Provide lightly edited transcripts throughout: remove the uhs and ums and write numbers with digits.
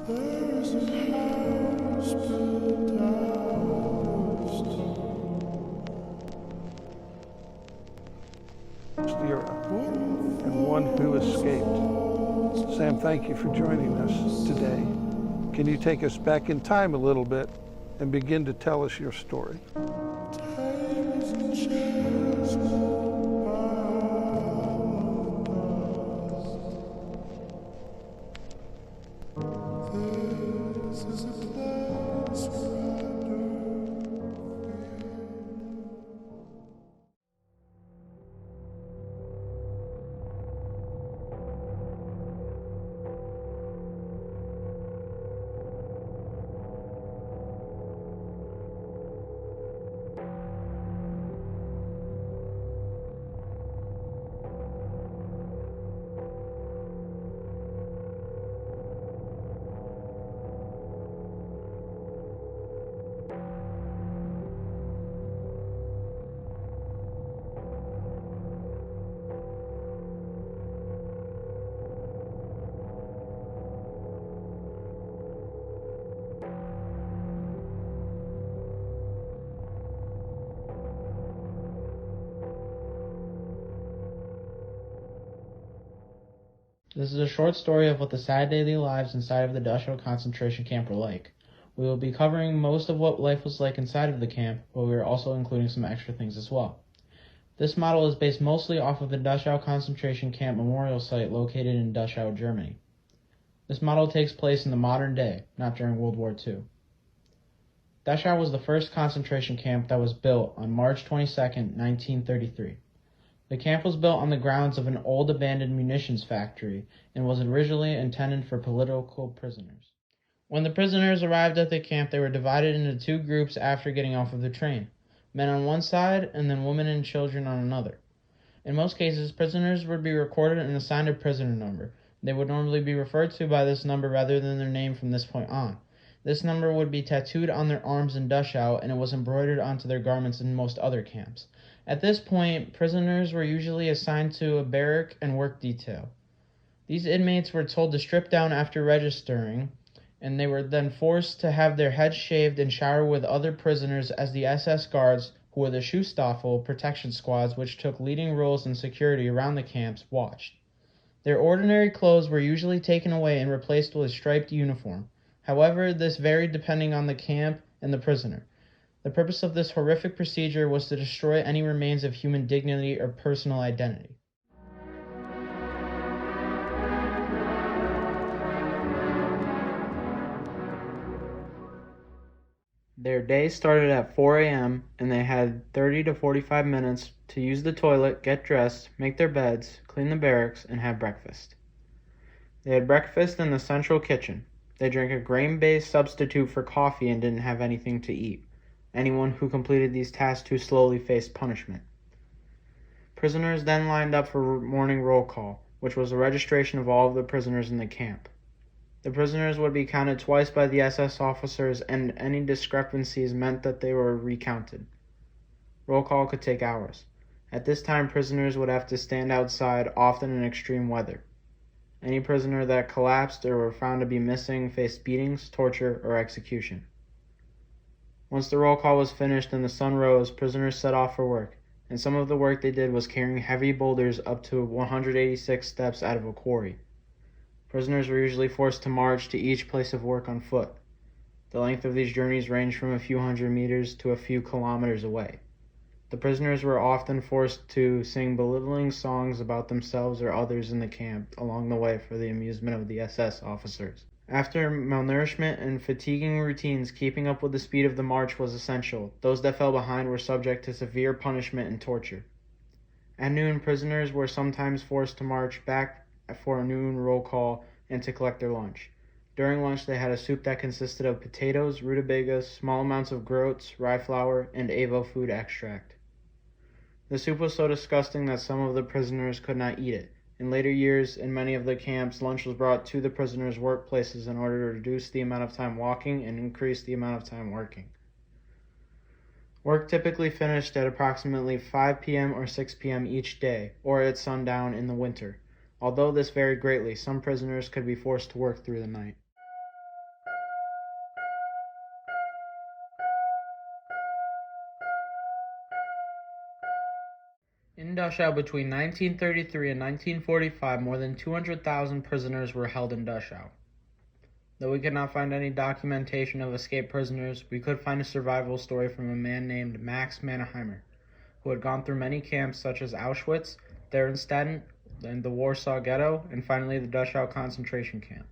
There's a house built out of stone. Era, and one who escaped. Sam, thank you for joining us today. Can you take us back in time a little bit and begin to tell us your story? Tables and chairs go by the dust. This is a place where I don't feel. This is a short story of what the sad daily lives inside of the Dachau concentration camp were like. We will be covering most of what life was like inside of the camp, but we are also including some extra things as well. This model is based mostly off of the Dachau concentration camp memorial site located in Dachau, Germany. This model takes place in the modern day, not during World War II. Dachau was the first concentration camp that was built on March 22, 1933. The camp was built on the grounds of an old abandoned munitions factory and was originally intended for political prisoners. When the prisoners arrived at the camp, they were divided into two groups after getting off of the train, men on one side and then women and children on another. In most cases, prisoners would be recorded and assigned a prisoner number. They would normally be referred to by this number rather than their name from this point on. This number would be tattooed on their arms in Dachau, and it was embroidered onto their garments in most other camps. At this point, prisoners were usually assigned to a barrack and work detail. These inmates were told to strip down after registering, and they were then forced to have their heads shaved and shower with other prisoners as the SS guards, who were the Schutzstaffel protection squads which took leading roles in security around the camps, watched. Their ordinary clothes were usually taken away and replaced with a striped uniform. However, this varied depending on the camp and the prisoner. The purpose of this horrific procedure was to destroy any remains of human dignity or personal identity. Their day started at 4 a.m. and they had 30 to 45 minutes to use the toilet, get dressed, make their beds, clean the barracks, and have breakfast. They had breakfast in the central kitchen. They drank a grain-based substitute for coffee and didn't have anything to eat. Anyone who completed these tasks too slowly faced punishment. Prisoners then lined up for morning roll call, which was a registration of all of the prisoners in the camp. The prisoners would be counted twice by the SS officers, and any discrepancies meant that they were recounted. Roll call could take hours. At this time, prisoners would have to stand outside, often in extreme weather. Any prisoner that collapsed or were found to be missing faced beatings, torture, or execution. Once the roll call was finished and the sun rose, prisoners set off for work, and some of the work they did was carrying heavy boulders up to 186 steps out of a quarry. Prisoners were usually forced to march to each place of work on foot. The length of these journeys ranged from a few hundred meters to a few kilometers away. The prisoners were often forced to sing belittling songs about themselves or others in the camp along the way for the amusement of the SS officers. After malnourishment and fatiguing routines, keeping up with the speed of the march was essential. Those that fell behind were subject to severe punishment and torture. At noon, prisoners were sometimes forced to march back for a noon roll call and to collect their lunch. During lunch, they had a soup that consisted of potatoes, rutabagas, small amounts of groats, rye flour, and Avo food extract. The soup was so disgusting that some of the prisoners could not eat it. In later years, in many of the camps, lunch was brought to the prisoners' workplaces in order to reduce the amount of time walking and increase the amount of time working. Work typically finished at approximately 5 p.m. or 6 p.m. each day, or at sundown in the winter. Although this varied greatly, some prisoners could be forced to work through the night. In Dachau between 1933 and 1945, more than 200,000 prisoners were held in Dachau. Though we could not find any documentation of escaped prisoners, we could find a survival story from a man named Max Mannheimer, who had gone through many camps such as Auschwitz, Theresienstadt, and the Warsaw Ghetto, and finally the Dachau concentration camp.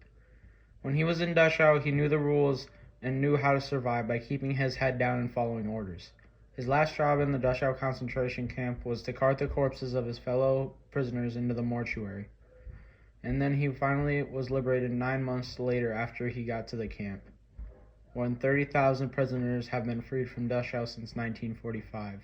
When he was in Dachau, he knew the rules and knew how to survive by keeping his head down and following orders. His last job in the Dachau concentration camp was to cart the corpses of his fellow prisoners into the mortuary. And then he finally was liberated 9 months later after he got to the camp. More than 30,000 prisoners have been freed from Dachau since 1945.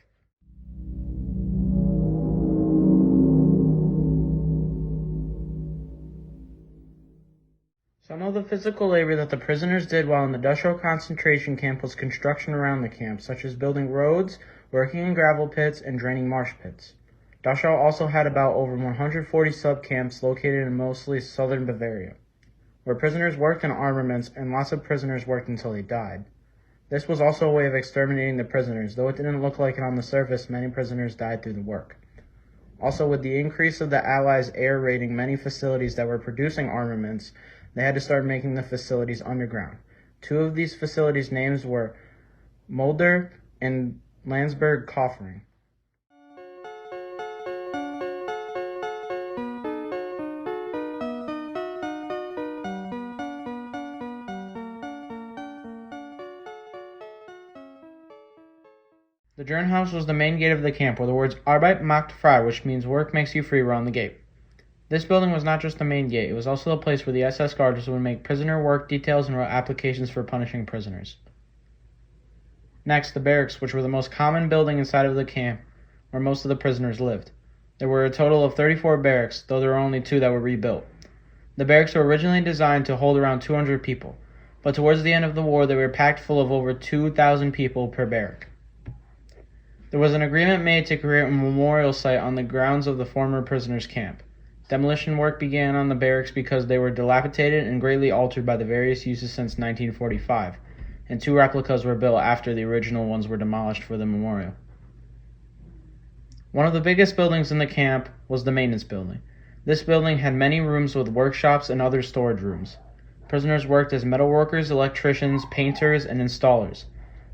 Some of the physical labor that the prisoners did while in the Dachau concentration camp was construction around the camp, such as building roads, working in gravel pits, and draining marsh pits. Dachau also had about over 140 sub-camps located in mostly southern Bavaria, where prisoners worked in armaments and lots of prisoners worked until they died. This was also a way of exterminating the prisoners, though it didn't look like it on the surface. Many prisoners died through the work. Also, with the increase of the Allies air raiding many facilities that were producing armaments, they had to start making the facilities underground. Two of these facilities' names were Mulder and Landsberg-Kaufering. The Journhouse was the main gate of the camp, where the words Arbeit macht frei, which means work makes you free, were on the gate. This building was not just the main gate, it was also the place where the SS guards would make prisoner work details and wrote applications for punishing prisoners. Next, the barracks, which were the most common building inside of the camp, where most of the prisoners lived. There were a total of 34 barracks, though there were only 2 that were rebuilt. The barracks were originally designed to hold around 200 people, but towards the end of the war they were packed full of over 2,000 people per barrack. There was an agreement made to create a memorial site on the grounds of the former prisoners' camp. Demolition work began on the barracks because they were dilapidated and greatly altered by the various uses since 1945, and 2 replicas were built after the original ones were demolished for the memorial. One of the biggest buildings in the camp was the maintenance building. This building had many rooms with workshops and other storage rooms. Prisoners worked as metalworkers, electricians, painters, and installers.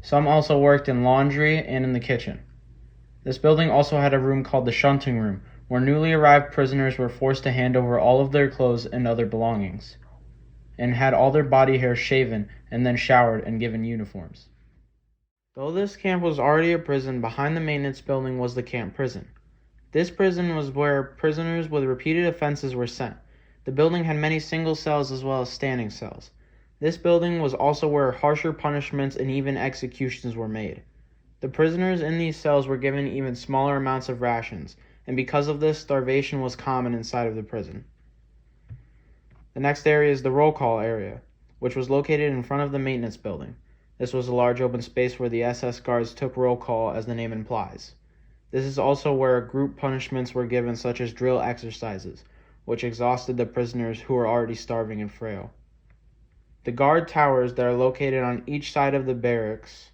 Some also worked in laundry and in the kitchen. This building also had a room called the shunting room, where newly arrived prisoners were forced to hand over all of their clothes and other belongings, and had all their body hair shaven and then showered and given uniforms. Though this camp was already a prison, behind the maintenance building was the camp prison. This prison was where prisoners with repeated offenses were sent. The building had many single cells as well as standing cells. This building was also where harsher punishments and even executions were made. The prisoners in these cells were given even smaller amounts of rations, and because of this, starvation was common inside of the prison. The next area is the roll call area, which was located in front of the maintenance building. This was a large open space where the SS guards took roll call, as the name implies. This is also where group punishments were given, such as drill exercises, which exhausted the prisoners who were already starving and frail. The guard towers that are located on each side of the barracks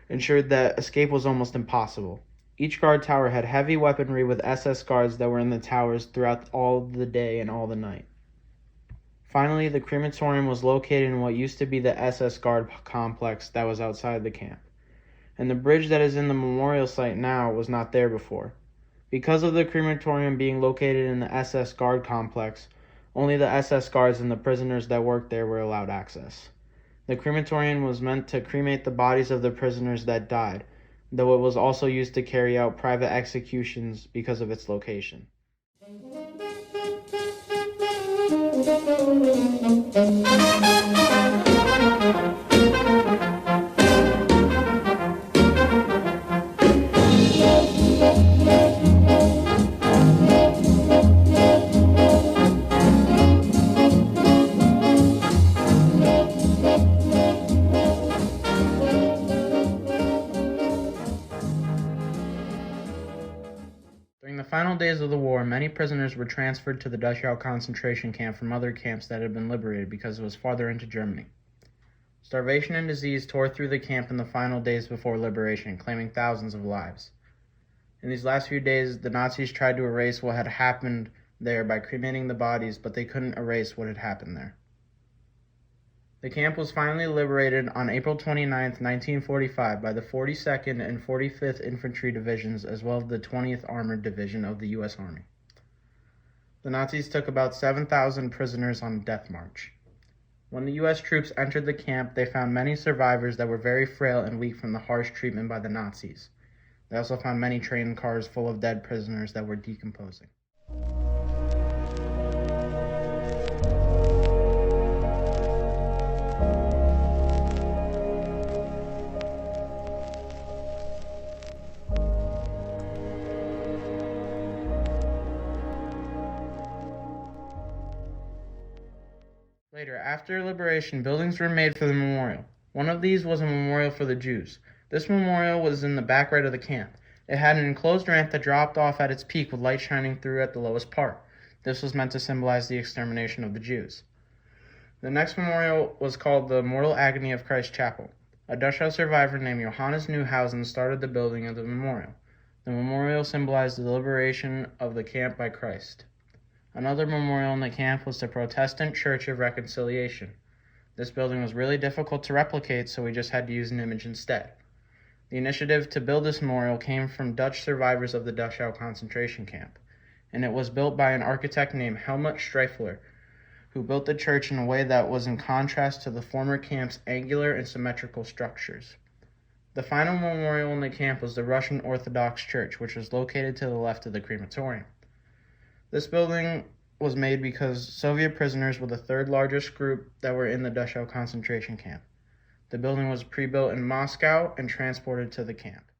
ensured that escape was almost impossible. Each guard tower had heavy weaponry with SS guards that were in the towers throughout all the day and all the night. Finally, the crematorium was located in what used to be the SS guard complex that was outside the camp, and the bridge that is in the memorial site now was not there before. Because of the crematorium being located in the SS guard complex, only the SS guards and the prisoners that worked there were allowed access. The crematorium was meant to cremate the bodies of the prisoners that died, though it was also used to carry out private executions because of its location. During the final days of the war, many prisoners were transferred to the Dachau concentration camp from other camps that had been liberated because it was farther into Germany. Starvation and disease tore through the camp in the final days before liberation, claiming thousands of lives. In these last few days, the Nazis tried to erase what had happened there by cremating the bodies, but they couldn't erase what had happened there. The camp was finally liberated on April 29, 1945 by the 42nd and 45th Infantry Divisions as well as the 20th Armored Division of the U.S. Army. The Nazis took about 7,000 prisoners on a death march. When the U.S. troops entered the camp, they found many survivors that were very frail and weak from the harsh treatment by the Nazis. They also found many train cars full of dead prisoners that were decomposing. Later, after liberation, buildings were made for the memorial. One of these was a memorial for the Jews. This memorial was in the back right of the camp. It had an enclosed ramp that dropped off at its peak with light shining through at the lowest part. This was meant to symbolize the extermination of the Jews. The next memorial was called the Mortal Agony of Christ Chapel. A Dachau survivor named Johannes Neuhausen started the building of the memorial. The memorial symbolized the liberation of the camp by Christ. Another memorial in the camp was the Protestant Church of Reconciliation. This building was really difficult to replicate, so we just had to use an image instead. The initiative to build this memorial came from Dutch survivors of the Dachau concentration camp, and it was built by an architect named Helmut Streifler, who built the church in a way that was in contrast to the former camp's angular and symmetrical structures. The final memorial in the camp was the Russian Orthodox Church, which was located to the left of the crematorium. This building was made because Soviet prisoners were the third largest group that were in the Dachau concentration camp. The building was pre-built in Moscow and transported to the camp.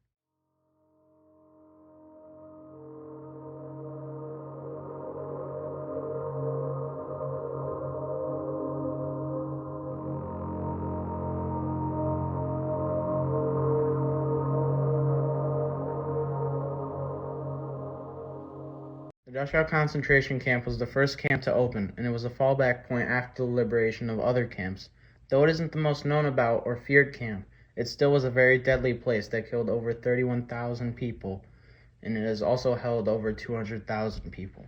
The Dachau concentration camp was the first camp to open, and it was a fallback point after the liberation of other camps. Though it isn't the most known about or feared camp, it still was a very deadly place that killed over 31,000 people, and it has also held over 200,000 people.